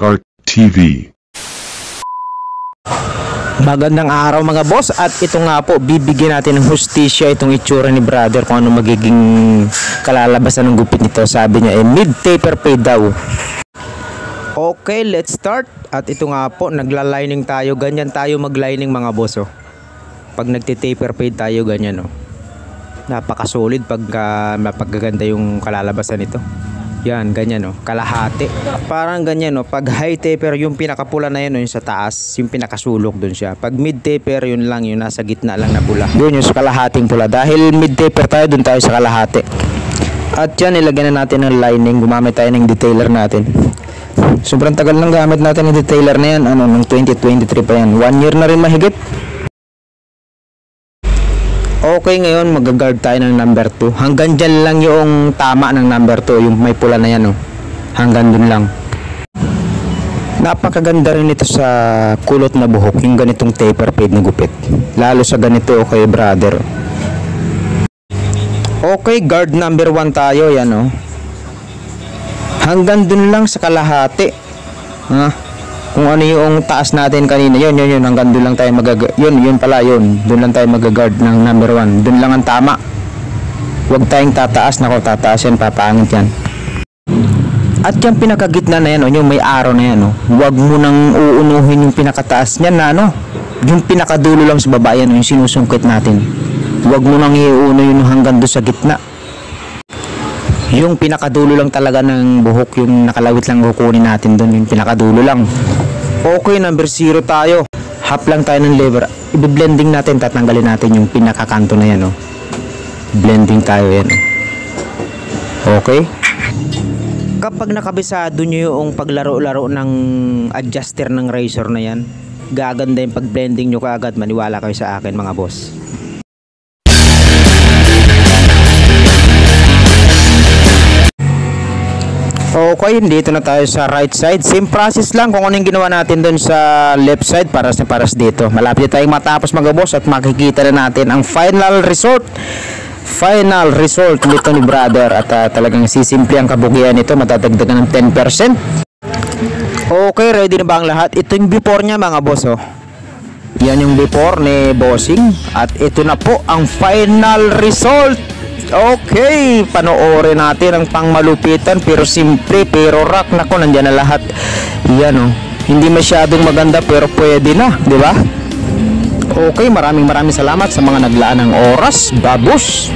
Art TV. Magandang araw mga boss, at ito nga po, bibigyan natin ng hustisya itong itsura ni brother kung ano magiging kalalabasan ng gupit nito. Sabi niya mid-taper fade daw. Okay, let's start. At ito nga po, nagla-lining tayo. Ganyan tayo mag-lining mga boss Pag nagti-taper fade tayo, ganyan napaka-solid pagka mapagaganda yung kalalabasan nito. Yan, ganyan kalahati. Parang ganyan pag high taper, yung pinakapula na yan yung sa taas, yung pinakasulok dun siya. Pag mid taper, yun lang, yung nasa gitna lang na pula. Doon yung sa kalahating pula. Dahil mid taper tayo, dun tayo sa kalahati. At yan, ilagyan na natin ng lining. Gumamit tayo ng detailer natin. Sobrang tagal nang gamit natin ng detailer na yan. Nung 2023 pa yan. 1 year na rin mahigit. Okay, ngayon mag-guard tayo ng number 2. Hanggang dyan lang yung tama ng number 2. Yung may pula na yan hanggang dun lang. Napakaganda rin ito sa kulot na buhok, yung ganitong taper fade na gupit. Lalo sa ganito kay brother. Okay, guard number 1 tayo. Yan hanggang dun lang sa kalahati. Kung ano yung taas natin kanina, yun hanggang doon lang tayo yun lang tayo mag-guard ng number 1. Doon lang ang tama. Huwag tayong tataas. Nako, tataas yan, papangit yan. At yung pinakagitna na yan yung may araw na yan huwag mo nang uunuhin yung pinakataas niyan na yung pinakadulo lang sa baba yan yung sinusungkit natin. Huwag mo nang iuuno yun hanggang doon sa gitna. Yung pinakadulo lang talaga ng buhok, yung nakalawit lang kukunin natin doon, yung pinakadulo lang. Okay, number 0 tayo. Half lang tayo ng lever. I-blending natin, tatanggalin natin yung pinakakanto na yan Blending tayo yan Okay. Kapag nakabisado nyo yung paglaro-laro ng adjuster ng razor na yan, gaganda yung pag-blending nyo kaagad. Maniwala kayo sa akin mga boss. Okay, dito na tayo sa right side. Same process lang kung ano yung ginawa natin doon sa left side para dito. Malapit tayong matapos mga boss at makikita na natin ang final result nito ni brother. At talagang sisimple ang kabugian nito. Matadagdagan ng 10%. Okay, ready na ba ang lahat? Ito yung before niya mga boss Yan yung before ni bossing. At ito na po ang final result. Okay, panoorin natin ang pangmalupitan pero simple, pero rock. Nako, nandiyan na lahat. Yan hindi masyadong maganda pero pwede na, di ba? Okay, maraming salamat sa mga naglaan ng oras. Babus.